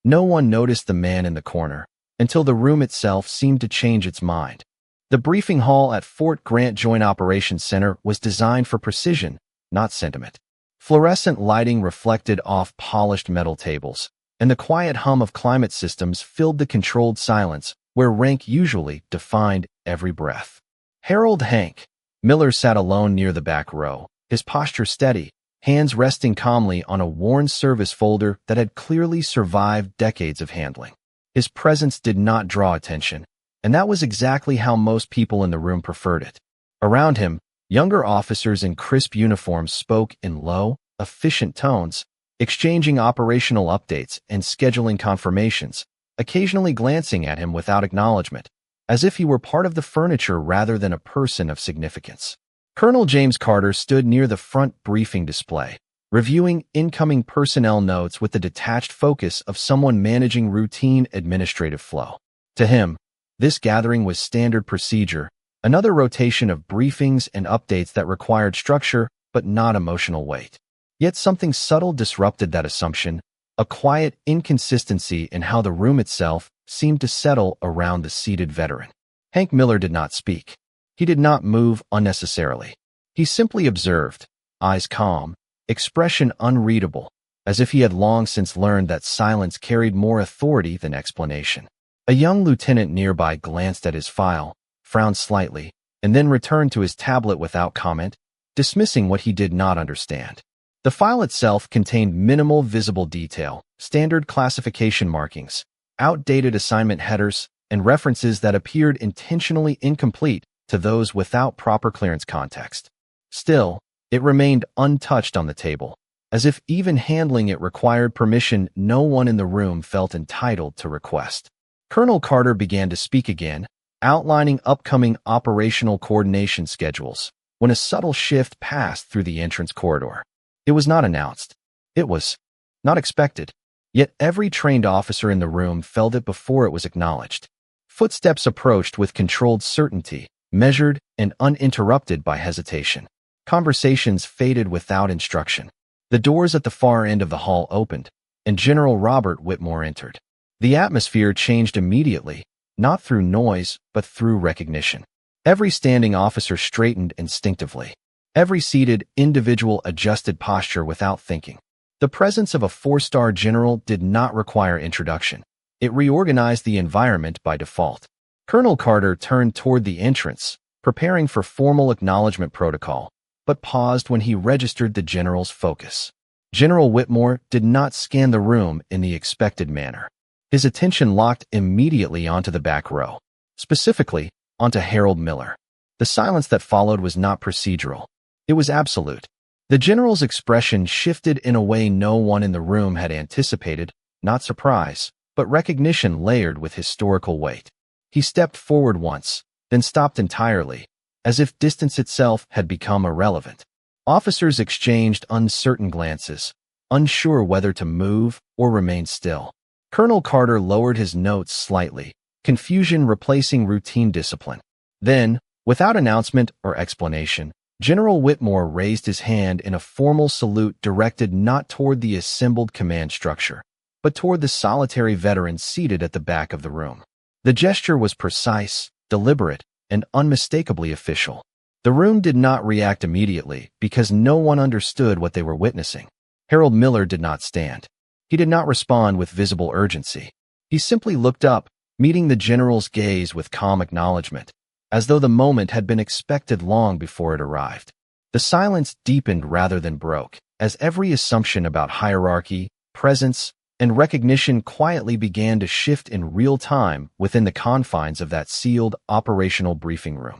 No one noticed the man in the corner, until the room itself seemed to change its mind. The briefing hall at Fort Grant Joint Operations Center was designed for precision, not sentiment. Fluorescent lighting reflected off polished metal tables, and the quiet hum of climate systems filled the controlled silence where rank usually defined every breath. Harold Hank Miller sat alone near the back row, his posture steady, hands resting calmly on a worn service folder that had clearly survived decades of handling. His presence did not draw attention, and that was exactly how most people in the room preferred it. Around him, younger officers in crisp uniforms spoke in low, efficient tones, exchanging operational updates and scheduling confirmations, occasionally glancing at him without acknowledgement, as if he were part of the furniture rather than a person of significance. Colonel James Carter stood near the front briefing display, reviewing incoming personnel notes with the detached focus of someone managing routine administrative flow. To him, this gathering was standard procedure, another rotation of briefings and updates that required structure but not emotional weight. Yet something subtle disrupted that assumption, a quiet inconsistency in how the room itself seemed to settle around the seated veteran. Hank Miller did not speak. He did not move unnecessarily. He simply observed, eyes calm, expression unreadable, as if he had long since learned that silence carried more authority than explanation. A young lieutenant nearby glanced at his file, frowned slightly, and then returned to his tablet without comment, dismissing what he did not understand. The file itself contained minimal visible detail, standard classification markings, outdated assignment headers, and references that appeared intentionally incomplete to those without proper clearance context. Still, it remained untouched on the table, as if even handling it required permission no one in the room felt entitled to request. Colonel Carter began to speak again, outlining upcoming operational coordination schedules, when a subtle shift passed through the entrance corridor. It was not announced. It was not expected. Yet every trained officer in the room felt it before it was acknowledged. Footsteps approached with controlled certainty, measured and uninterrupted by hesitation. Conversations faded without instruction. The doors at the far end of the hall opened, and General Robert Whitmore entered. The atmosphere changed immediately, not through noise, but through recognition. Every standing officer straightened instinctively. Every seated individual adjusted posture without thinking. The presence of a four-star general did not require introduction. It reorganized the environment by default. Colonel Carter turned toward the entrance, preparing for formal acknowledgement protocol, but paused when he registered the general's focus. General Whitmore did not scan the room in the expected manner. His attention locked immediately onto the back row, specifically onto Harold Miller. The silence that followed was not procedural. It was absolute. The general's expression shifted in a way no one in the room had anticipated, not surprise, but recognition layered with historical weight. He stepped forward once, then stopped entirely, as if distance itself had become irrelevant. Officers exchanged uncertain glances, unsure whether to move or remain still. Colonel Carter lowered his notes slightly, confusion replacing routine discipline. Then, without announcement or explanation, General Whitmore raised his hand in a formal salute directed not toward the assembled command structure, but toward the solitary veteran seated at the back of the room. The gesture was precise, deliberate, and unmistakably official. The room did not react immediately because no one understood what they were witnessing. Harold Miller did not stand. He did not respond with visible urgency. He simply looked up, meeting the general's gaze with calm acknowledgement, as though the moment had been expected long before it arrived. The silence deepened rather than broke, as every assumption about hierarchy, presence, and recognition quietly began to shift in real time within the confines of that sealed operational briefing room.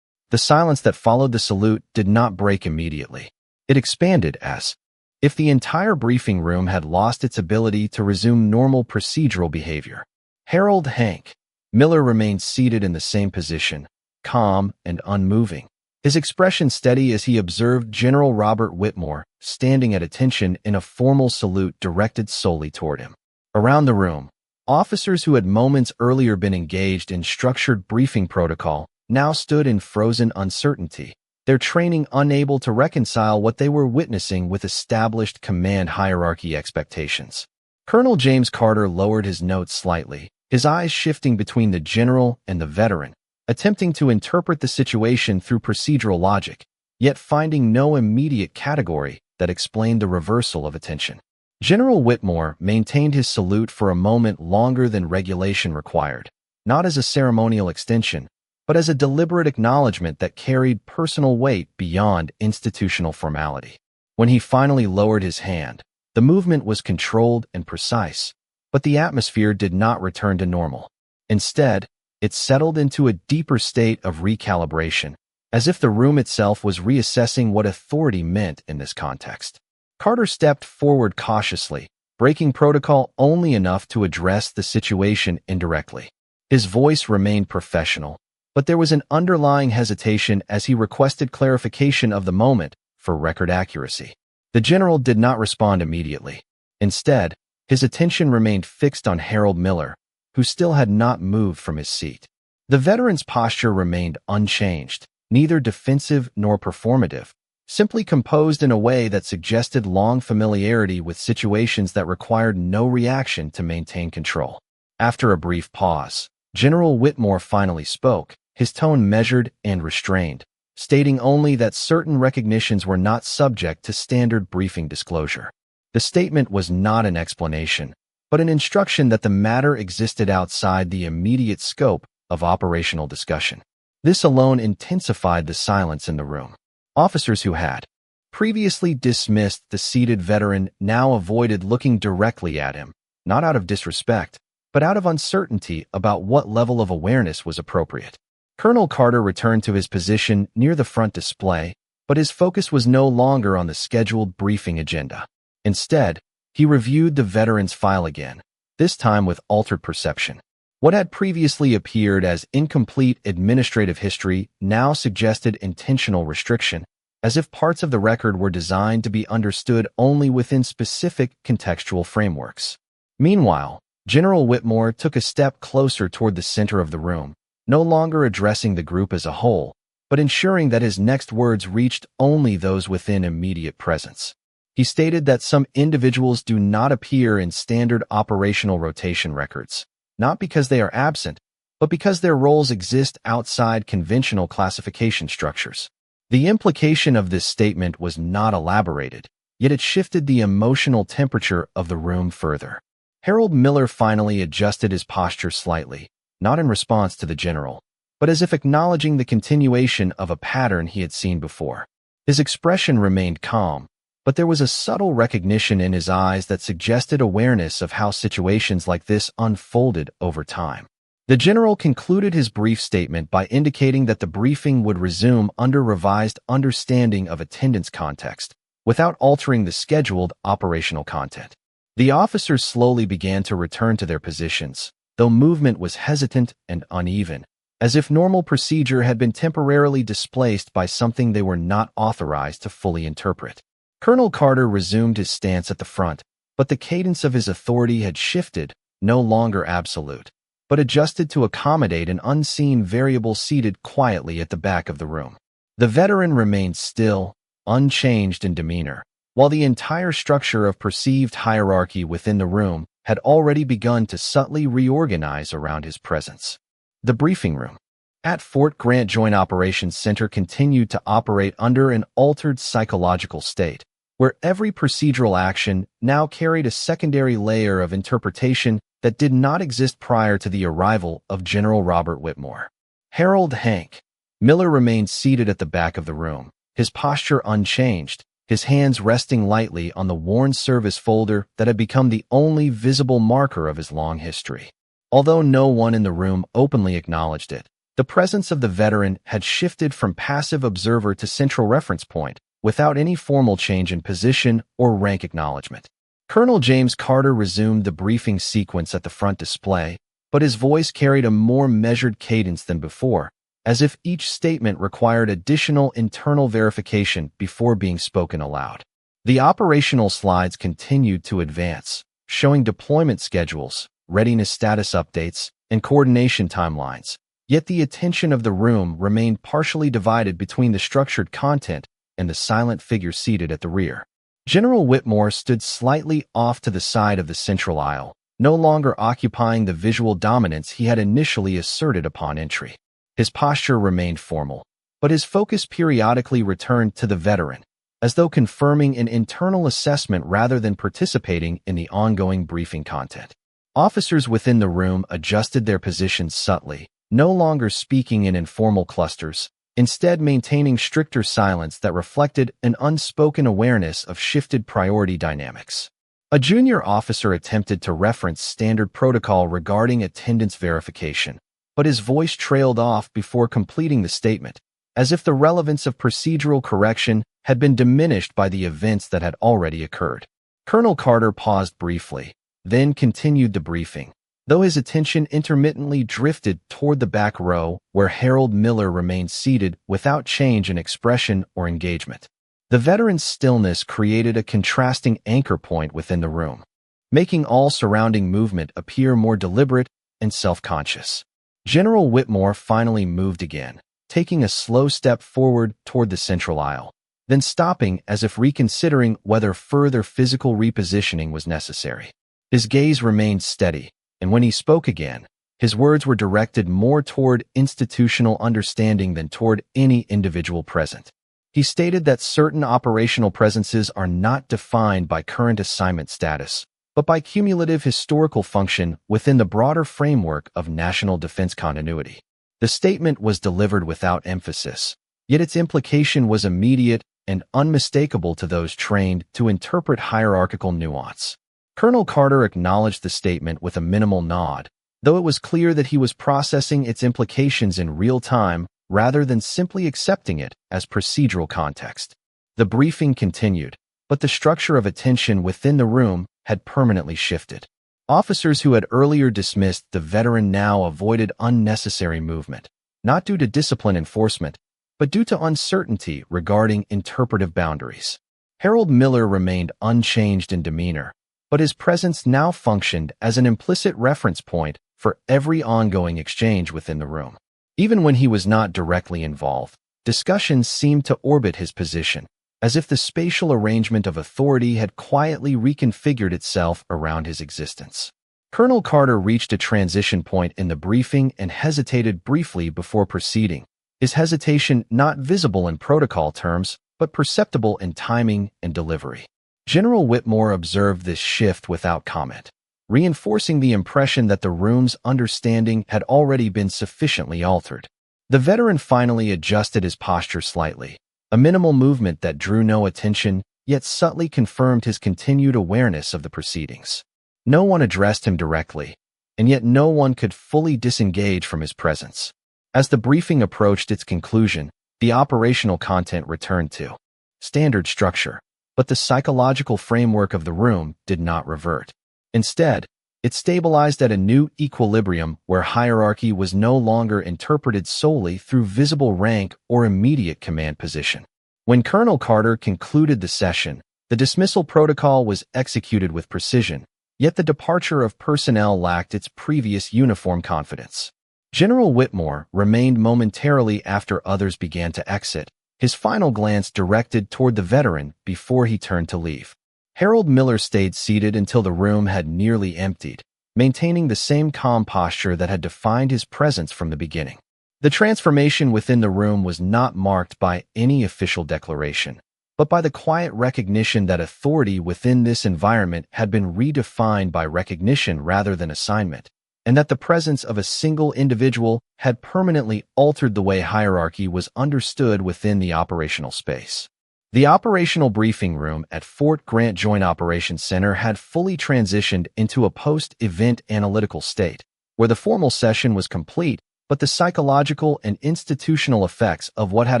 The silence that followed the salute did not break immediately. It expanded as if the entire briefing room had lost its ability to resume normal procedural behavior. Harold Hank Miller remained seated in the same position, calm and unmoving, his expression steady as he observed General Robert Whitmore standing at attention in a formal salute directed solely toward him. Around the room, officers who had moments earlier been engaged in structured briefing protocol now stood in frozen uncertainty, their training unable to reconcile what they were witnessing with established command hierarchy expectations. Colonel James Carter lowered his notes slightly, his eyes shifting between the general and the veteran, attempting to interpret the situation through procedural logic, yet finding no immediate category that explained the reversal of attention. General Whitmore maintained his salute for a moment longer than regulation required, not as a ceremonial extension, but as a deliberate acknowledgement that carried personal weight beyond institutional formality. When he finally lowered his hand, the movement was controlled and precise, but the atmosphere did not return to normal. Instead, it settled into a deeper state of recalibration, as if the room itself was reassessing what authority meant in this context. Carter stepped forward cautiously, breaking protocol only enough to address the situation indirectly. His voice remained professional, but there was an underlying hesitation as he requested clarification of the moment for record accuracy. The general did not respond immediately. Instead, his attention remained fixed on Harold Miller, who still had not moved from his seat. The veteran's posture remained unchanged, neither defensive nor performative, simply composed in a way that suggested long familiarity with situations that required no reaction to maintain control. After a brief pause, General Whitmore finally spoke, his tone measured and restrained, stating only that certain recognitions were not subject to standard briefing disclosure. The statement was not an explanation, but an instruction that the matter existed outside the immediate scope of operational discussion. This alone intensified the silence in the room. Officers who had previously dismissed the seated veteran now avoided looking directly at him, not out of disrespect, but out of uncertainty about what level of awareness was appropriate. Colonel Carter returned to his position near the front display, but his focus was no longer on the scheduled briefing agenda. Instead, he reviewed the veteran's file again, this time with altered perception. What had previously appeared as incomplete administrative history now suggested intentional restriction, as if parts of the record were designed to be understood only within specific contextual frameworks. Meanwhile, General Whitmore took a step closer toward the center of the room, no longer addressing the group as a whole, but ensuring that his next words reached only those within immediate presence. He stated that some individuals do not appear in standard operational rotation records, not because they are absent, but because their roles exist outside conventional classification structures. The implication of this statement was not elaborated, yet it shifted the emotional temperature of the room further. Harold Miller finally adjusted his posture slightly, not in response to the general, but as if acknowledging the continuation of a pattern he had seen before. His expression remained calm, but there was a subtle recognition in his eyes that suggested awareness of how situations like this unfolded over time. The general concluded his brief statement by indicating that the briefing would resume under revised understanding of attendance context, without altering the scheduled operational content. The officers slowly began to return to their positions, though movement was hesitant and uneven, as if normal procedure had been temporarily displaced by something they were not authorized to fully interpret. Colonel Carter resumed his stance at the front, but the cadence of his authority had shifted, no longer absolute, but adjusted to accommodate an unseen variable seated quietly at the back of the room. The veteran remained still, unchanged in demeanor, while the entire structure of perceived hierarchy within the room had already begun to subtly reorganize around his presence. The briefing room at Fort Grant Joint Operations Center continued to operate under an altered psychological state, where every procedural action now carried a secondary layer of interpretation that did not exist prior to the arrival of General Robert Whitmore. Harold Hank Miller remained seated at the back of the room, his posture unchanged, his hands resting lightly on the worn service folder that had become the only visible marker of his long history. Although no one in the room openly acknowledged it, the presence of the veteran had shifted from passive observer to central reference point, without any formal change in position or rank acknowledgement. Colonel James Carter resumed the briefing sequence at the front display, but his voice carried a more measured cadence than before, as if each statement required additional internal verification before being spoken aloud. The operational slides continued to advance, showing deployment schedules, readiness status updates, and coordination timelines, yet the attention of the room remained partially divided between the structured content and the silent figure seated at the rear. General Whitmore stood slightly off to the side of the central aisle, no longer occupying the visual dominance he had initially asserted upon entry. His posture remained formal, but his focus periodically returned to the veteran, as though confirming an internal assessment rather than participating in the ongoing briefing content. Officers within the room adjusted their positions subtly, no longer speaking in informal clusters, instead maintaining stricter silence that reflected an unspoken awareness of shifted priority dynamics. A junior officer attempted to reference standard protocol regarding attendance verification, but his voice trailed off before completing the statement, as if the relevance of procedural correction had been diminished by the events that had already occurred. Colonel Carter paused briefly, then continued the briefing, though his attention intermittently drifted toward the back row where Harold Miller remained seated without change in expression or engagement. The veteran's stillness created a contrasting anchor point within the room, making all surrounding movement appear more deliberate and self-conscious. General Whitmore finally moved again, taking a slow step forward toward the central aisle, then stopping as if reconsidering whether further physical repositioning was necessary. His gaze remained steady, and when he spoke again, his words were directed more toward institutional understanding than toward any individual present. He stated that certain operational presences are not defined by current assignment status, but by cumulative historical function within the broader framework of national defense continuity. The statement was delivered without emphasis, yet its implication was immediate and unmistakable to those trained to interpret hierarchical nuance. Colonel Carter acknowledged the statement with a minimal nod, though it was clear that he was processing its implications in real time rather than simply accepting it as procedural context. The briefing continued, but the structure of attention within the room had permanently shifted. Officers who had earlier dismissed the veteran now avoided unnecessary movement, not due to discipline enforcement, but due to uncertainty regarding interpretive boundaries. Harold Miller remained unchanged in demeanor, but his presence now functioned as an implicit reference point for every ongoing exchange within the room. Even when he was not directly involved, discussions seemed to orbit his position, as if the spatial arrangement of authority had quietly reconfigured itself around his existence. Colonel Carter reached a transition point in the briefing and hesitated briefly before proceeding, his hesitation not visible in protocol terms, but perceptible in timing and delivery. General Whitmore observed this shift without comment, reinforcing the impression that the room's understanding had already been sufficiently altered. The veteran finally adjusted his posture slightly, a minimal movement that drew no attention, yet subtly confirmed his continued awareness of the proceedings. No one addressed him directly, and yet no one could fully disengage from his presence. As the briefing approached its conclusion, the operational content returned to standard structure, but the psychological framework of the room did not revert. Instead, it stabilized at a new equilibrium where hierarchy was no longer interpreted solely through visible rank or immediate command position. When Colonel Carter concluded the session, the dismissal protocol was executed with precision, yet the departure of personnel lacked its previous uniform confidence. General Whitmore remained momentarily after others began to exit, his final glance directed toward the veteran before he turned to leave. Harold Miller stayed seated until the room had nearly emptied, maintaining the same calm posture that had defined his presence from the beginning. The transformation within the room was not marked by any official declaration, but by the quiet recognition that authority within this environment had been redefined by recognition rather than assignment, and that the presence of a single individual had permanently altered the way hierarchy was understood within the operational space. The operational briefing room at Fort Grant Joint Operations Center had fully transitioned into a post-event analytical state, where the formal session was complete, but the psychological and institutional effects of what had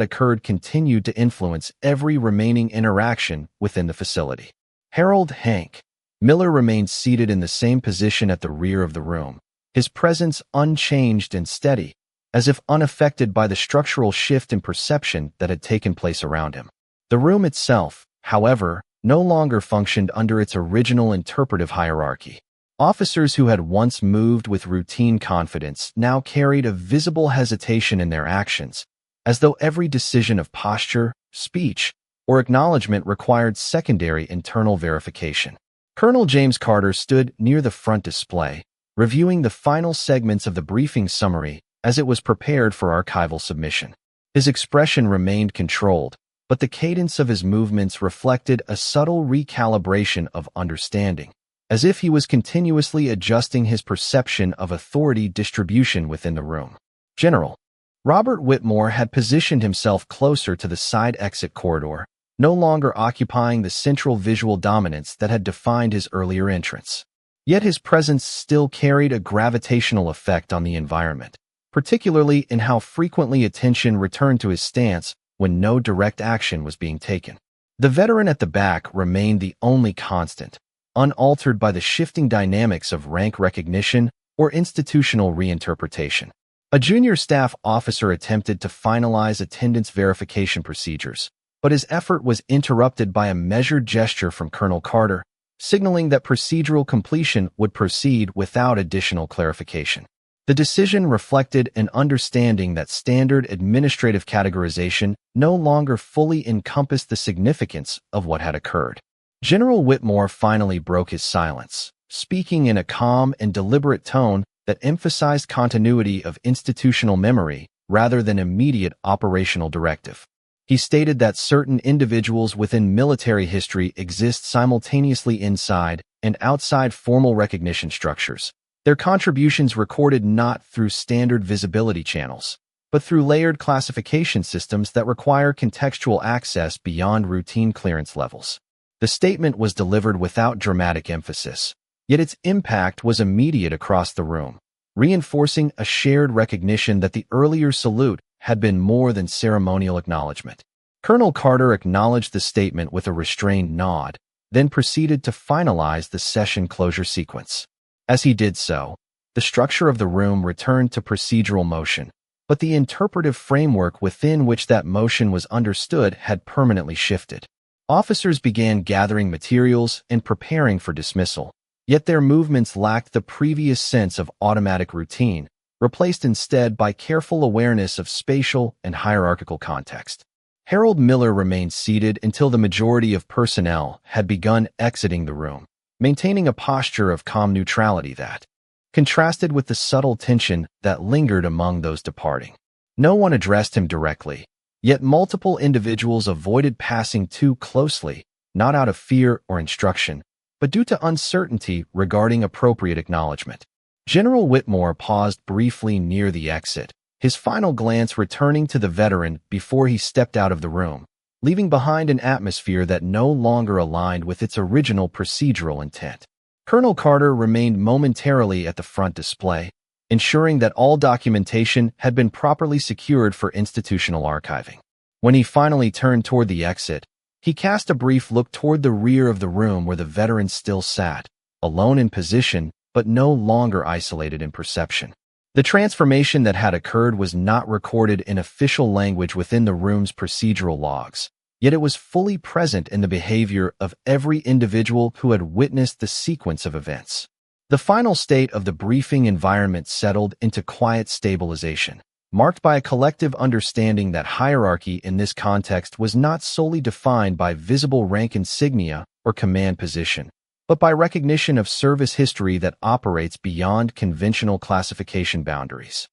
occurred continued to influence every remaining interaction within the facility. Harold Hank Miller remained seated in the same position at the rear of the room, his presence unchanged and steady, as if unaffected by the structural shift in perception that had taken place around him. The room itself, however, no longer functioned under its original interpretive hierarchy. Officers who had once moved with routine confidence now carried a visible hesitation in their actions, as though every decision of posture, speech, or acknowledgement required secondary internal verification. Colonel James Carter stood near the front display, reviewing the final segments of the briefing summary as it was prepared for archival submission. His expression remained controlled, but the cadence of his movements reflected a subtle recalibration of understanding, as if he was continuously adjusting his perception of authority distribution within the room. General Robert Whitmore had positioned himself closer to the side exit corridor, no longer occupying the central visual dominance that had defined his earlier entrance. Yet his presence still carried a gravitational effect on the environment, particularly in how frequently attention returned to his stance when no direct action was being taken. The veteran at the back remained the only constant, unaltered by the shifting dynamics of rank recognition or institutional reinterpretation. A junior staff officer attempted to finalize attendance verification procedures, but his effort was interrupted by a measured gesture from Colonel Carter, signaling that procedural completion would proceed without additional clarification. The decision reflected an understanding that standard administrative categorization no longer fully encompassed the significance of what had occurred. General Whitmore finally broke his silence, speaking in a calm and deliberate tone that emphasized continuity of institutional memory rather than immediate operational directive. He stated that certain individuals within military history exist simultaneously inside and outside formal recognition structures, their contributions recorded not through standard visibility channels, but through layered classification systems that require contextual access beyond routine clearance levels. The statement was delivered without dramatic emphasis, yet its impact was immediate across the room, reinforcing a shared recognition that the earlier salute had been more than ceremonial acknowledgement. Colonel Carter acknowledged the statement with a restrained nod, then proceeded to finalize the session closure sequence. As he did so, the structure of the room returned to procedural motion, but the interpretive framework within which that motion was understood had permanently shifted. Officers began gathering materials and preparing for dismissal, yet their movements lacked the previous sense of automatic routine, replaced instead by careful awareness of spatial and hierarchical context. Harold Miller remained seated until the majority of personnel had begun exiting the room, maintaining a posture of calm neutrality that contrasted with the subtle tension that lingered among those departing. No one addressed him directly, yet multiple individuals avoided passing too closely, not out of fear or instruction, but due to uncertainty regarding appropriate acknowledgement. General Whitmore paused briefly near the exit, his final glance returning to the veteran before he stepped out of the room, leaving behind an atmosphere that no longer aligned with its original procedural intent. Colonel Carter remained momentarily at the front display, ensuring that all documentation had been properly secured for institutional archiving. When he finally turned toward the exit, he cast a brief look toward the rear of the room where the veteran still sat, alone in position but no longer isolated in perception. The transformation that had occurred was not recorded in official language within the room's procedural logs, yet it was fully present in the behavior of every individual who had witnessed the sequence of events. The final state of the briefing environment settled into quiet stabilization, marked by a collective understanding that hierarchy in this context was not solely defined by visible rank insignia or command position, but by recognition of service history that operates beyond conventional classification boundaries.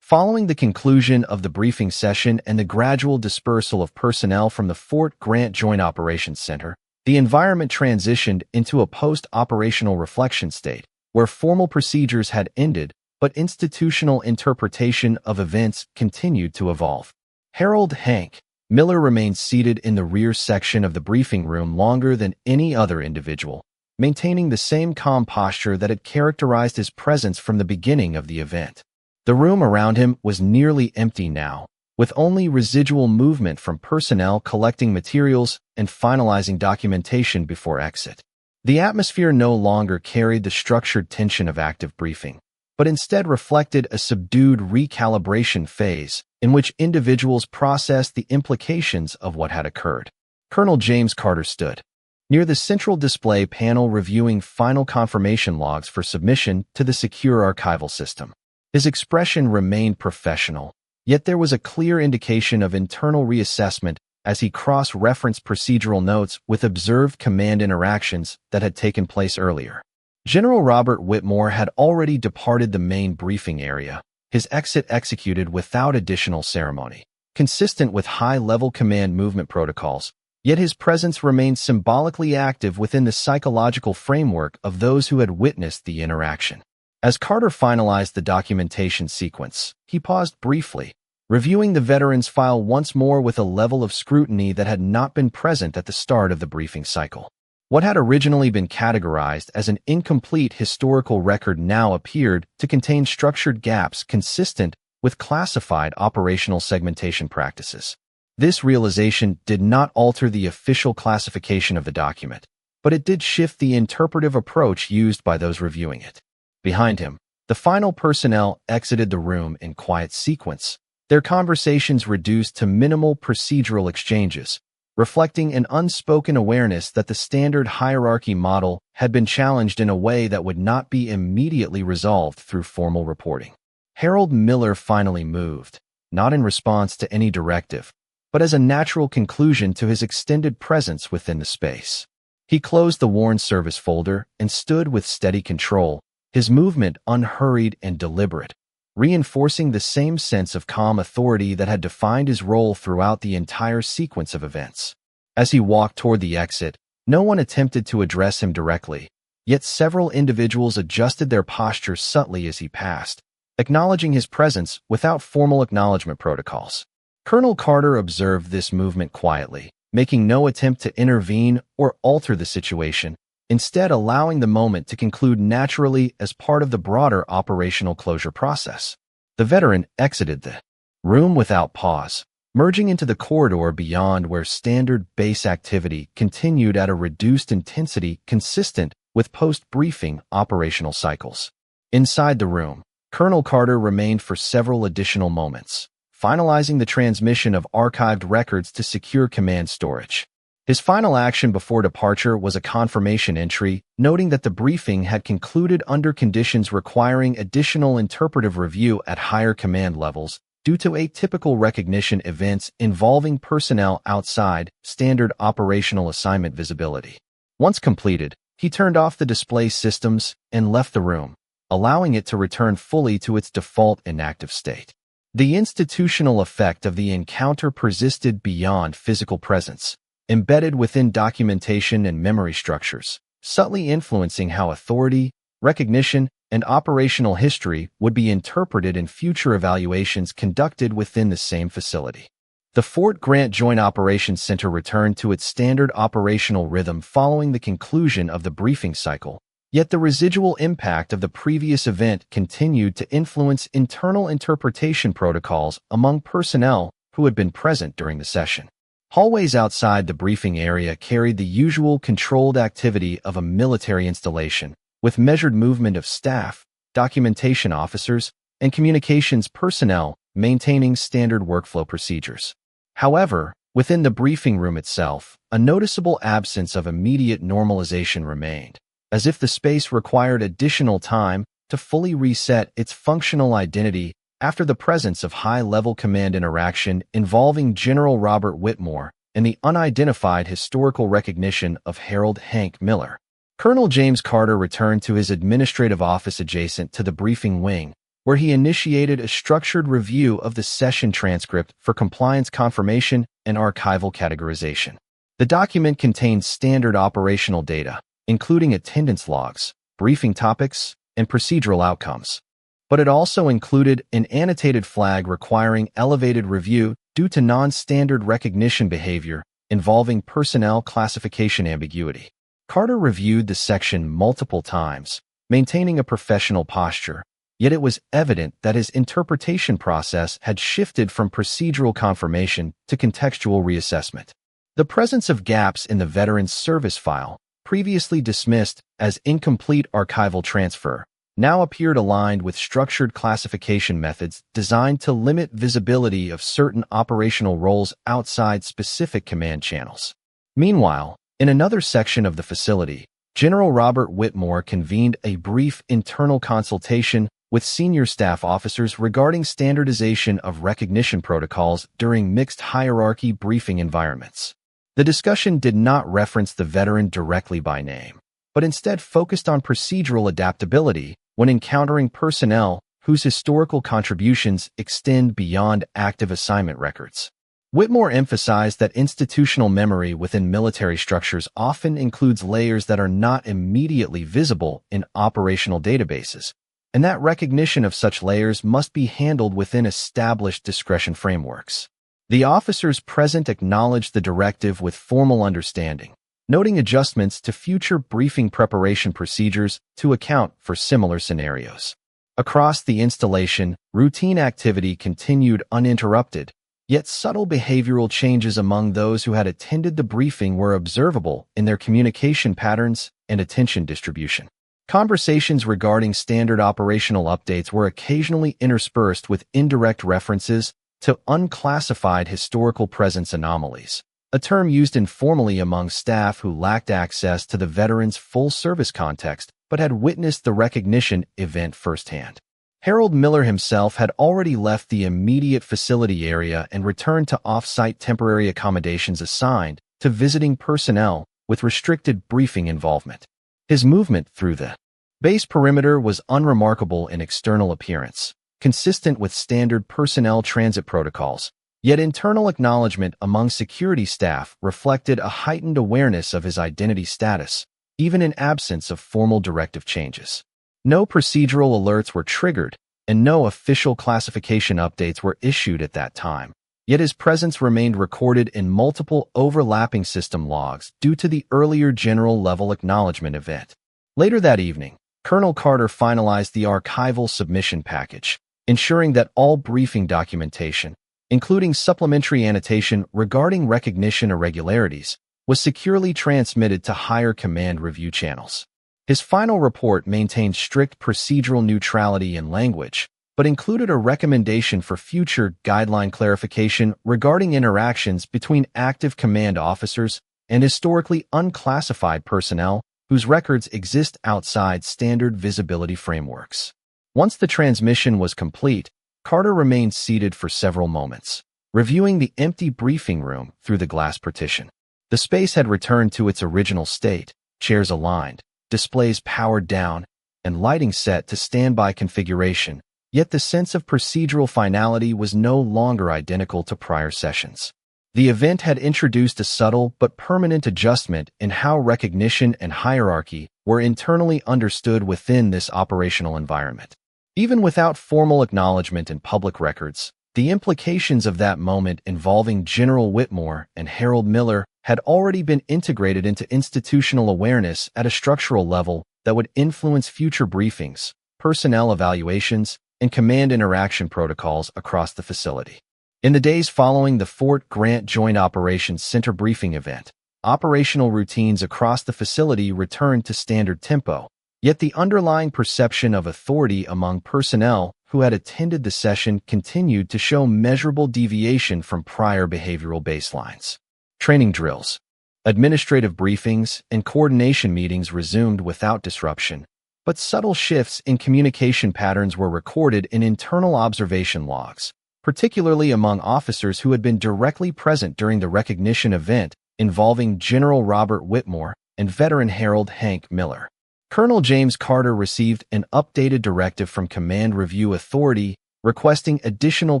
Following the conclusion of the briefing session and the gradual dispersal of personnel from the Fort Grant Joint Operations Center, the environment transitioned into a post-operational reflection state, where formal procedures had ended, but institutional interpretation of events continued to evolve. Harold Hank Miller remained seated in the rear section of the briefing room longer than any other individual, maintaining the same calm posture that had characterized his presence from the beginning of the event. The room around him was nearly empty now, with only residual movement from personnel collecting materials and finalizing documentation before exit. The atmosphere no longer carried the structured tension of active briefing, but instead reflected a subdued recalibration phase in which individuals processed the implications of what had occurred. Colonel James Carter stood near the central display panel reviewing final confirmation logs for submission to the secure archival system. His expression remained professional, yet there was a clear indication of internal reassessment as he cross-referenced procedural notes with observed command interactions that had taken place earlier. General Robert Whitmore had already departed the main briefing area, his exit executed without additional ceremony, consistent with high-level command movement protocols, yet his presence remained symbolically active within the psychological framework of those who had witnessed the interaction. As Carter finalized the documentation sequence, he paused briefly, reviewing the veteran's file once more with a level of scrutiny that had not been present at the start of the briefing cycle. What had originally been categorized as an incomplete historical record now appeared to contain structured gaps consistent with classified operational segmentation practices. This realization did not alter the official classification of the document, but it did shift the interpretive approach used by those reviewing it. Behind him, the final personnel exited the room in quiet sequence, their conversations reduced to minimal procedural exchanges, reflecting an unspoken awareness that the standard hierarchy model had been challenged in a way that would not be immediately resolved through formal reporting. Harold Miller finally moved, not in response to any directive, but as a natural conclusion to his extended presence within the space. He closed the worn service folder and stood with steady control, his movement unhurried and deliberate, reinforcing the same sense of calm authority that had defined his role throughout the entire sequence of events. As he walked toward the exit, no one attempted to address him directly, yet several individuals adjusted their posture subtly as he passed, acknowledging his presence without formal acknowledgement protocols. Colonel Carter observed this movement quietly, making no attempt to intervene or alter the situation, instead allowing the moment to conclude naturally as part of the broader operational closure process. The veteran exited the room without pause, merging into the corridor beyond where standard base activity continued at a reduced intensity consistent with post-briefing operational cycles. Inside the room, Colonel Carter remained for several additional moments, finalizing the transmission of archived records to secure command storage. His final action before departure was a confirmation entry, noting that the briefing had concluded under conditions requiring additional interpretive review at higher command levels due to atypical recognition events involving personnel outside standard operational assignment visibility. Once completed, he turned off the display systems and left the room, allowing it to return fully to its default inactive state. The institutional effect of the encounter persisted beyond physical presence, embedded within documentation and memory structures, subtly influencing how authority, recognition, and operational history would be interpreted in future evaluations conducted within the same facility. The Fort Grant Joint Operations Center returned to its standard operational rhythm following the conclusion of the briefing cycle, yet the residual impact of the previous event continued to influence internal interpretation protocols among personnel who had been present during the session. Hallways outside the briefing area carried the usual controlled activity of a military installation, with measured movement of staff, documentation officers, and communications personnel maintaining standard workflow procedures. However, within the briefing room itself, a noticeable absence of immediate normalization remained, as if the space required additional time to fully reset its functional identity after the presence of high-level command interaction involving General Robert Whitmore and the unidentified historical recognition of Harold Hank Miller. Colonel James Carter returned to his administrative office adjacent to the briefing wing, where he initiated a structured review of the session transcript for compliance confirmation and archival categorization. The document contained standard operational data, including attendance logs, briefing topics, and procedural outcomes. But it also included an annotated flag requiring elevated review due to non-standard recognition behavior involving personnel classification ambiguity. Carter reviewed the section multiple times, maintaining a professional posture, yet it was evident that his interpretation process had shifted from procedural confirmation to contextual reassessment. The presence of gaps in the veteran's service file, previously dismissed as incomplete archival transfer, now appeared aligned with structured classification methods designed to limit visibility of certain operational roles outside specific command channels. Meanwhile, in another section of the facility, General Robert Whitmore convened a brief internal consultation with senior staff officers regarding standardization of recognition protocols during mixed hierarchy briefing environments. The discussion did not reference the veteran directly by name, but instead focused on procedural adaptability when encountering personnel whose historical contributions extend beyond active assignment records. Whitmore emphasized that institutional memory within military structures often includes layers that are not immediately visible in operational databases, and that recognition of such layers must be handled within established discretion frameworks. The officers present acknowledged the directive with formal understanding, noting adjustments to future briefing preparation procedures to account for similar scenarios. Across the installation, routine activity continued uninterrupted, yet subtle behavioral changes among those who had attended the briefing were observable in their communication patterns and attention distribution. Conversations regarding standard operational updates were occasionally interspersed with indirect references to unclassified historical presence anomalies, a term used informally among staff who lacked access to the veteran's full service context but had witnessed the recognition event firsthand. Harold Miller himself had already left the immediate facility area and returned to off-site temporary accommodations assigned to visiting personnel with restricted briefing involvement. His movement through the base perimeter was unremarkable in external appearance, consistent with standard personnel transit protocols, yet internal acknowledgement among security staff reflected a heightened awareness of his identity status, even in absence of formal directive changes. No procedural alerts were triggered, and no official classification updates were issued at that time, yet his presence remained recorded in multiple overlapping system logs due to the earlier general-level acknowledgement event. Later that evening, Colonel Carter finalized the archival submission package, ensuring that all briefing documentation, including supplementary annotation regarding recognition irregularities, was securely transmitted to higher command review channels. His final report maintained strict procedural neutrality in language, but included a recommendation for future guideline clarification regarding interactions between active command officers and historically unclassified personnel whose records exist outside standard visibility frameworks. Once the transmission was complete, Carter remained seated for several moments, reviewing the empty briefing room through the glass partition. The space had returned to its original state, chairs aligned, displays powered down, and lighting set to standby configuration, yet the sense of procedural finality was no longer identical to prior sessions. The event had introduced a subtle but permanent adjustment in how recognition and hierarchy were internally understood within this operational environment. Even without formal acknowledgement in public records, the implications of that moment involving General Whitmore and Harold Miller had already been integrated into institutional awareness at a structural level that would influence future briefings, personnel evaluations, and command interaction protocols across the facility. In the days following the Fort Grant Joint Operations Center briefing event, operational routines across the facility returned to standard tempo, yet the underlying perception of authority among personnel who had attended the session continued to show measurable deviation from prior behavioral baselines. Training drills, administrative briefings, and coordination meetings resumed without disruption, but subtle shifts in communication patterns were recorded in internal observation logs, particularly among officers who had been directly present during the recognition event involving General Robert Whitmore and veteran Harold Hank Miller. Colonel James Carter received an updated directive from Command Review Authority requesting additional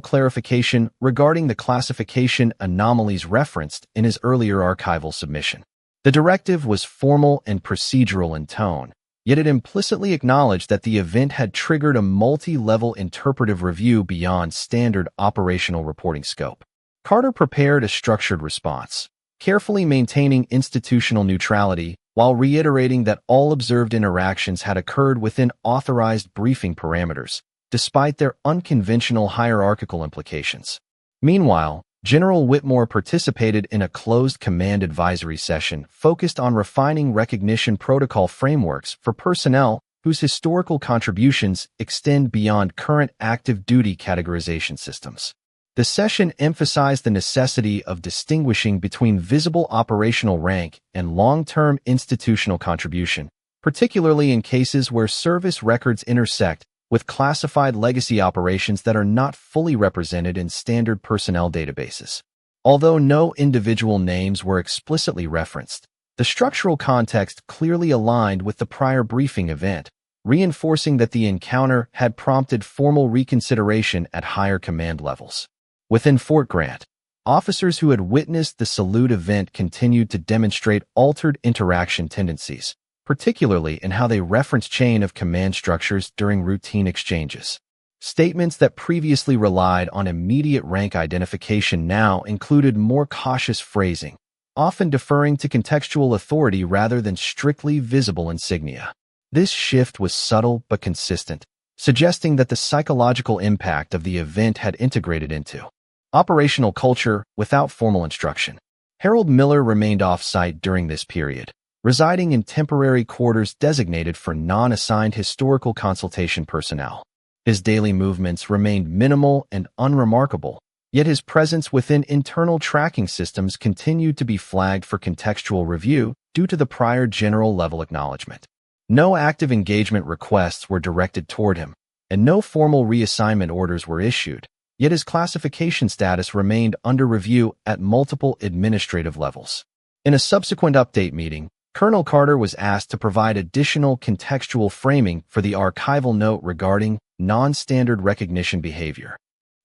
clarification regarding the classification anomalies referenced in his earlier archival submission. The directive was formal and procedural in tone, yet it implicitly acknowledged that the event had triggered a multi-level interpretive review beyond standard operational reporting scope. Carter prepared a structured response, carefully maintaining institutional neutrality while reiterating that all observed interactions had occurred within authorized briefing parameters, despite their unconventional hierarchical implications. Meanwhile, General Whitmore participated in a closed command advisory session focused on refining recognition protocol frameworks for personnel whose historical contributions extend beyond current active duty categorization systems. The session emphasized the necessity of distinguishing between visible operational rank and long-term institutional contribution, particularly in cases where service records intersect with classified legacy operations that are not fully represented in standard personnel databases. Although no individual names were explicitly referenced, the structural context clearly aligned with the prior briefing event, reinforcing that the encounter had prompted formal reconsideration at higher command levels. Within Fort Grant, officers who had witnessed the salute event continued to demonstrate altered interaction tendencies, particularly in how they referenced chain of command structures during routine exchanges. Statements that previously relied on immediate rank identification now included more cautious phrasing, often deferring to contextual authority rather than strictly visible insignia. This shift was subtle but consistent, suggesting that the psychological impact of the event had integrated into operational culture without formal instruction. Harold Miller remained off-site during this period, residing in temporary quarters designated for non-assigned historical consultation personnel. His daily movements remained minimal and unremarkable, yet his presence within internal tracking systems continued to be flagged for contextual review due to the prior general-level acknowledgement. No active engagement requests were directed toward him, and no formal reassignment orders were issued, yet his classification status remained under review at multiple administrative levels. In a subsequent update meeting, Colonel Carter was asked to provide additional contextual framing for the archival note regarding non-standard recognition behavior.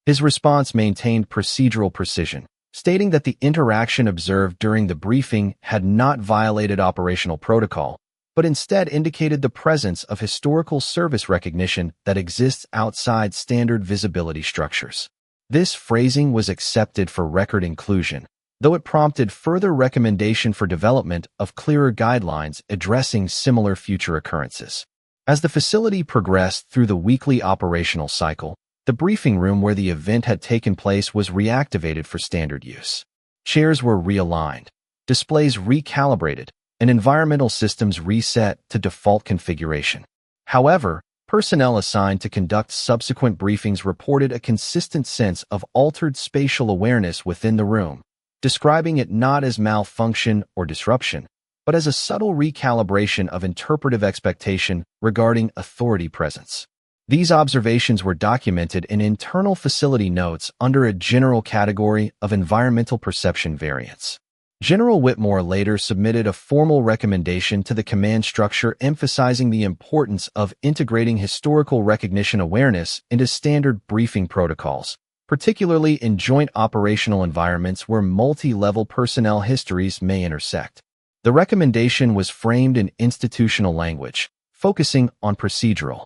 His response maintained procedural precision, stating that the interaction observed during the briefing had not violated operational protocol, but instead indicated the presence of historical service recognition that exists outside standard visibility structures. This phrasing was accepted for record inclusion, though it prompted further recommendation for development of clearer guidelines addressing similar future occurrences. As the facility progressed through the weekly operational cycle, the briefing room where the event had taken place was reactivated for standard use. Chairs were realigned, displays recalibrated, and environmental systems reset to default configuration. However, personnel assigned to conduct subsequent briefings reported a consistent sense of altered spatial awareness within the room, describing it not as malfunction or disruption, but as a subtle recalibration of interpretive expectation regarding authority presence. These observations were documented in internal facility notes under a general category of environmental perception variance. General Whitmore later submitted a formal recommendation to the command structure emphasizing the importance of integrating historical recognition awareness into standard briefing protocols, particularly in joint operational environments where multi-level personnel histories may intersect. The recommendation was framed in institutional language, focusing on procedural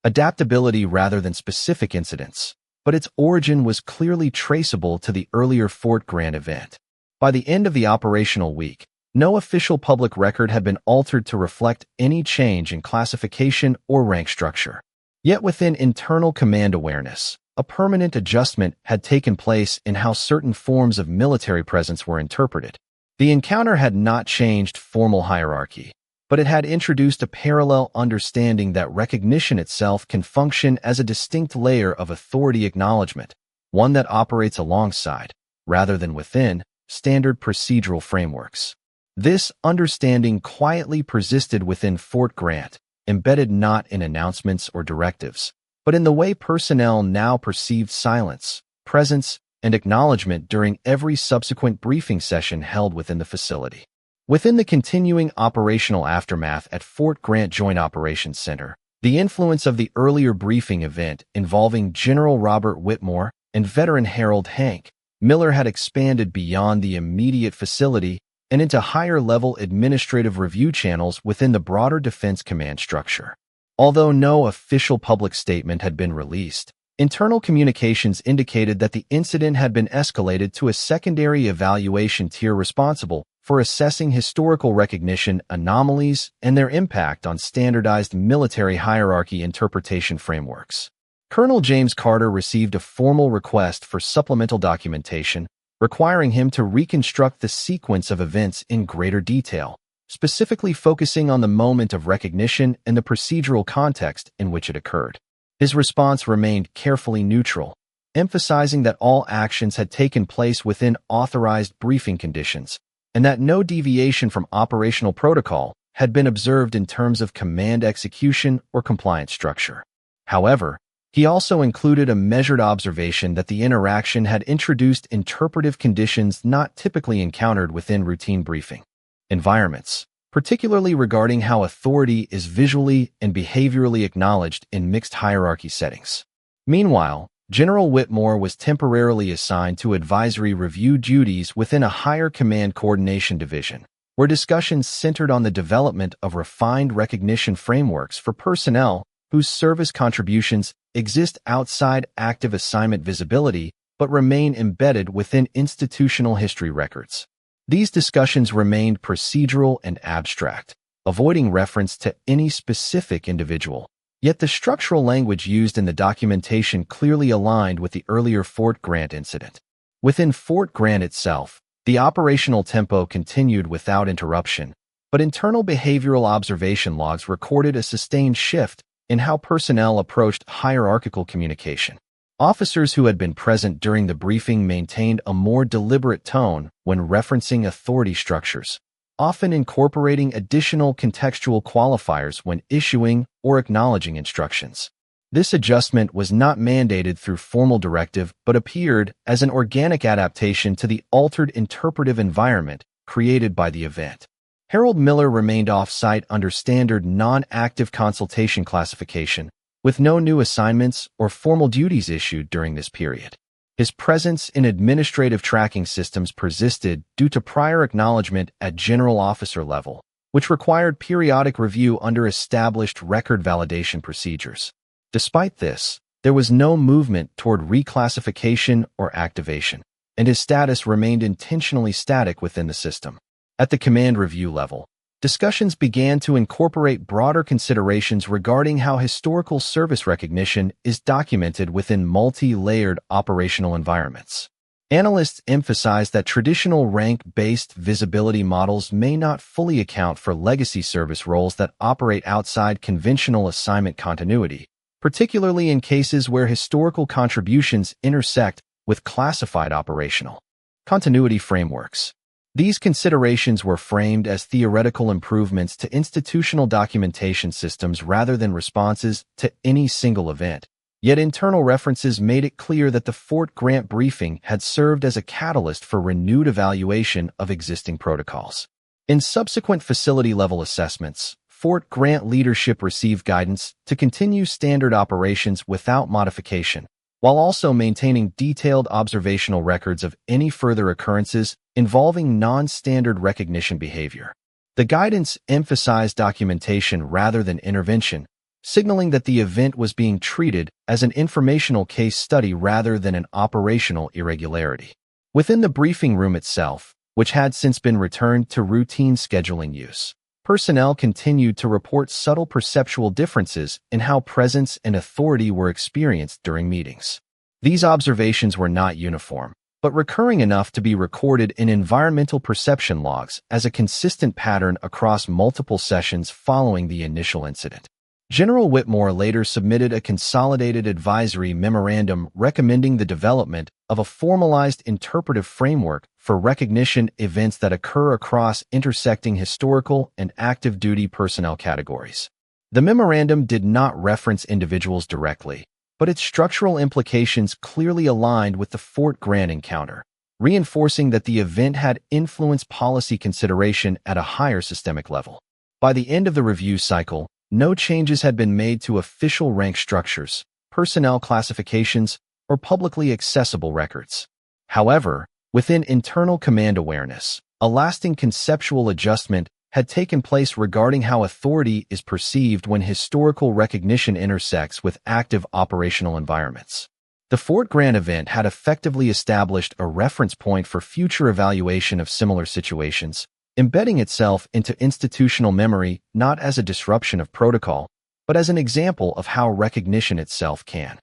adaptability rather than specific incidents, but its origin was clearly traceable to the earlier Fort Grant event. By the end of the operational week, no official public record had been altered to reflect any change in classification or rank structure. Yet within internal command awareness, a permanent adjustment had taken place in how certain forms of military presence were interpreted. The encounter had not changed formal hierarchy, but it had introduced a parallel understanding that recognition itself can function as a distinct layer of authority acknowledgement, one that operates alongside, rather than within, standard procedural frameworks. This understanding quietly persisted within Fort Grant, embedded not in announcements or directives, but in the way personnel now perceived silence, presence, and acknowledgement during every subsequent briefing session held within the facility. Within the continuing operational aftermath at Fort Grant Joint Operations Center, the influence of the earlier briefing event involving General Robert Whitmore and veteran Harold Hank Miller had expanded beyond the immediate facility and into higher-level administrative review channels within the broader Defense Command structure. Although no official public statement had been released, internal communications indicated that the incident had been escalated to a secondary evaluation tier responsible for assessing historical recognition anomalies and their impact on standardized military hierarchy interpretation frameworks. Colonel James Carter received a formal request for supplemental documentation, requiring him to reconstruct the sequence of events in greater detail, specifically focusing on the moment of recognition and the procedural context in which it occurred. His response remained carefully neutral, emphasizing that all actions had taken place within authorized briefing conditions, and that no deviation from operational protocol had been observed in terms of command execution or compliance structure. However, he also included a measured observation that the interaction had introduced interpretive conditions not typically encountered within routine briefing environments, particularly regarding how authority is visually and behaviorally acknowledged in mixed hierarchy settings. Meanwhile, General Whitmore was temporarily assigned to advisory review duties within a higher command coordination division, where discussions centered on the development of refined recognition frameworks for personnel whose service contributions exist outside active assignment visibility but remain embedded within institutional history records. These discussions remained procedural and abstract, avoiding reference to any specific individual. Yet the structural language used in the documentation clearly aligned with the earlier Fort Grant incident. Within Fort Grant itself, the operational tempo continued without interruption, but internal behavioral observation logs recorded a sustained shift in how personnel approached hierarchical communication. Officers who had been present during the briefing maintained a more deliberate tone when referencing authority structures, often incorporating additional contextual qualifiers when issuing or acknowledging instructions. This adjustment was not mandated through formal directive but appeared as an organic adaptation to the altered interpretive environment created by the event. Harold Miller remained off-site under standard non-active consultation classification, with no new assignments or formal duties issued during this period. His presence in administrative tracking systems persisted due to prior acknowledgement at general officer level, which required periodic review under established record validation procedures. Despite this, there was no movement toward reclassification or activation, and his status remained intentionally static within the system. At the command review level, discussions began to incorporate broader considerations regarding how historical service recognition is documented within multi-layered operational environments. Analysts emphasize that traditional rank-based visibility models may not fully account for legacy service roles that operate outside conventional assignment continuity, particularly in cases where historical contributions intersect with classified operational continuity frameworks. These considerations were framed as theoretical improvements to institutional documentation systems rather than responses to any single event. Yet internal references made it clear that the Fort Grant briefing had served as a catalyst for renewed evaluation of existing protocols. In subsequent facility-level assessments, Fort Grant leadership received guidance to continue standard operations without modification, while also maintaining detailed observational records of any further occurrences involving non-standard recognition behavior. The guidance emphasized documentation rather than intervention, signaling that the event was being treated as an informational case study rather than an operational irregularity. Within the briefing room itself, which had since been returned to routine scheduling use, personnel continued to report subtle perceptual differences in how presence and authority were experienced during meetings. These observations were not uniform, but recurring enough to be recorded in environmental perception logs as a consistent pattern across multiple sessions following the initial incident. General Whitmore later submitted a consolidated advisory memorandum recommending the development of a formalized interpretive framework for recognition events that occur across intersecting historical and active duty personnel categories. The memorandum did not reference individuals directly, but its structural implications clearly aligned with the Fort Grant encounter, reinforcing that the event had influenced policy consideration at a higher systemic level. By the end of the review cycle, no changes had been made to official rank structures, personnel classifications, or publicly accessible records. However, within internal command awareness, a lasting conceptual adjustment had taken place regarding how authority is perceived when historical recognition intersects with active operational environments. The Fort Grant event had effectively established a reference point for future evaluation of similar situations, embedding itself into institutional memory not as a disruption of protocol, but as an example of how recognition itself can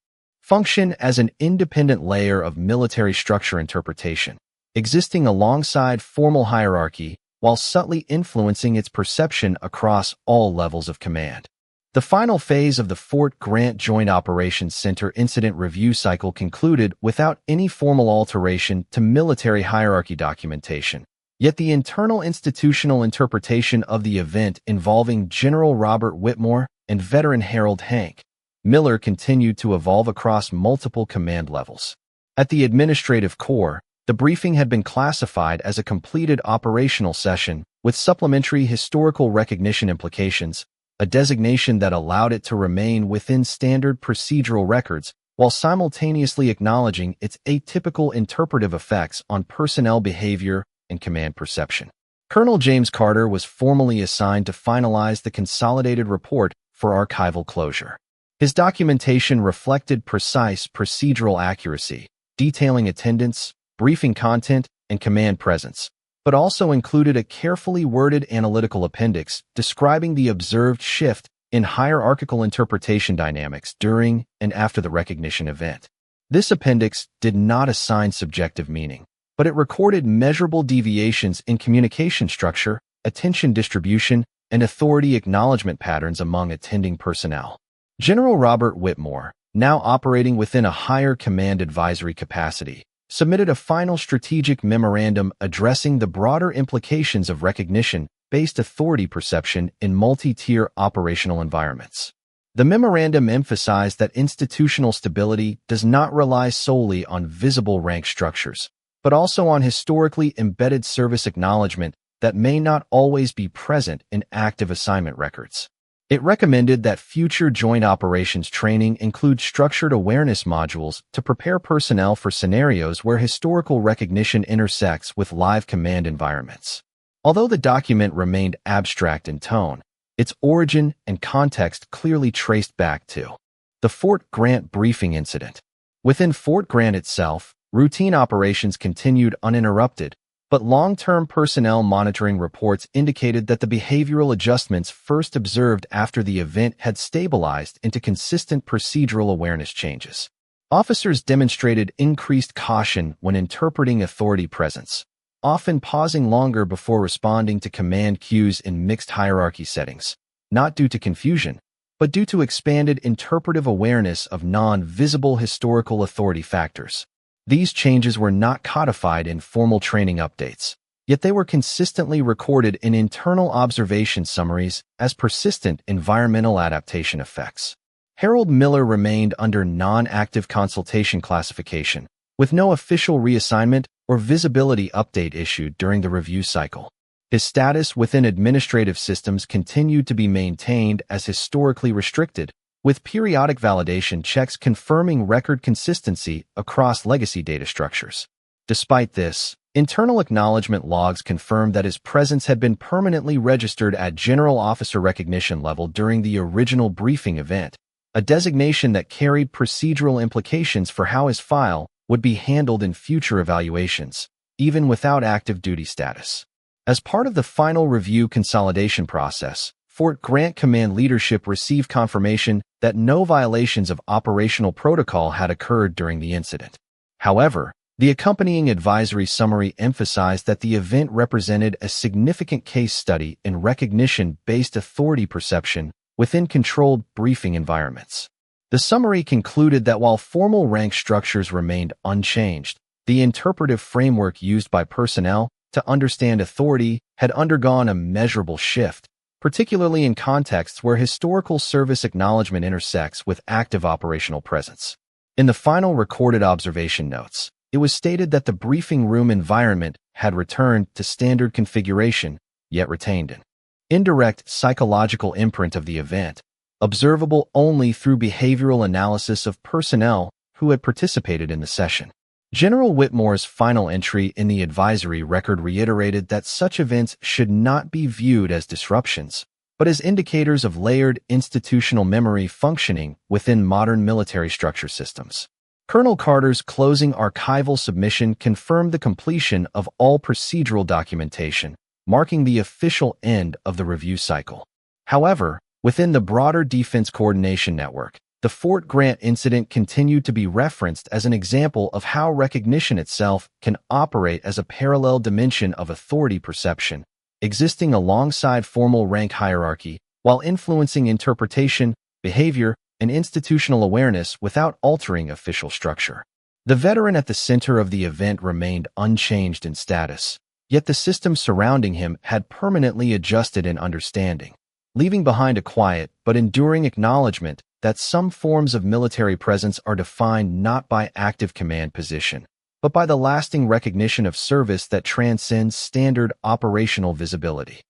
function as an independent layer of military structure interpretation, existing alongside formal hierarchy while subtly influencing its perception across all levels of command. The final phase of the Fort Grant Joint Operations Center incident review cycle concluded without any formal alteration to military hierarchy documentation. Yet the internal institutional interpretation of the event involving General Robert Whitmore and veteran Harold Hank Miller continued to evolve across multiple command levels. At the administrative core, the briefing had been classified as a completed operational session with supplementary historical recognition implications, a designation that allowed it to remain within standard procedural records while simultaneously acknowledging its atypical interpretive effects on personnel behavior and command perception. Colonel James Carter was formally assigned to finalize the consolidated report for archival closure. His documentation reflected precise procedural accuracy, detailing attendance, briefing content, and command presence, but also included a carefully worded analytical appendix describing the observed shift in hierarchical interpretation dynamics during and after the recognition event. This appendix did not assign subjective meaning, but it recorded measurable deviations in communication structure, attention distribution, and authority acknowledgement patterns among attending personnel. General Robert Whitmore, now operating within a higher command advisory capacity, submitted a final strategic memorandum addressing the broader implications of recognition-based authority perception in multi-tier operational environments. The memorandum emphasized that institutional stability does not rely solely on visible rank structures, but also on historically embedded service acknowledgement that may not always be present in active assignment records. It recommended that future joint operations training include structured awareness modules to prepare personnel for scenarios where historical recognition intersects with live command environments. Although the document remained abstract in tone, its origin and context clearly traced back to the Fort Grant briefing incident. Within Fort Grant itself, routine operations continued uninterrupted, but long-term personnel monitoring reports indicated that the behavioral adjustments first observed after the event had stabilized into consistent procedural awareness changes. Officers demonstrated increased caution when interpreting authority presence, often pausing longer before responding to command cues in mixed hierarchy settings, not due to confusion, but due to expanded interpretive awareness of non-visible historical authority factors. These changes were not codified in formal training updates, yet they were consistently recorded in internal observation summaries as persistent environmental adaptation effects. Harold Miller remained under non-active consultation classification, with no official reassignment or visibility update issued during the review cycle. His status within administrative systems continued to be maintained as historically restricted, with periodic validation checks confirming record consistency across legacy data structures. Despite this, internal acknowledgement logs confirmed that his presence had been permanently registered at general officer recognition level during the original briefing event, a designation that carried procedural implications for how his file would be handled in future evaluations, even without active duty status. As part of the final review consolidation process, Fort Grant Command leadership received confirmation that no violations of operational protocol had occurred during the incident. However, the accompanying advisory summary emphasized that the event represented a significant case study in recognition-based authority perception within controlled briefing environments. The summary concluded that while formal rank structures remained unchanged, the interpretive framework used by personnel to understand authority had undergone a measurable shift, particularly in contexts where historical service acknowledgement intersects with active operational presence. In the final recorded observation notes, it was stated that the briefing room environment had returned to standard configuration, yet retained an indirect psychological imprint of the event, observable only through behavioral analysis of personnel who had participated in the session. General Whitmore's final entry in the advisory record reiterated that such events should not be viewed as disruptions, but as indicators of layered institutional memory functioning within modern military structure systems. Colonel Carter's closing archival submission confirmed the completion of all procedural documentation, marking the official end of the review cycle. However, within the broader Defense Coordination Network, the Fort Grant incident continued to be referenced as an example of how recognition itself can operate as a parallel dimension of authority perception, existing alongside formal rank hierarchy while influencing interpretation, behavior, and institutional awareness without altering official structure. The veteran at the center of the event remained unchanged in status, yet the system surrounding him had permanently adjusted in understanding, leaving behind a quiet but enduring acknowledgement that some forms of military presence are defined not by active command position, but by the lasting recognition of service that transcends standard operational visibility.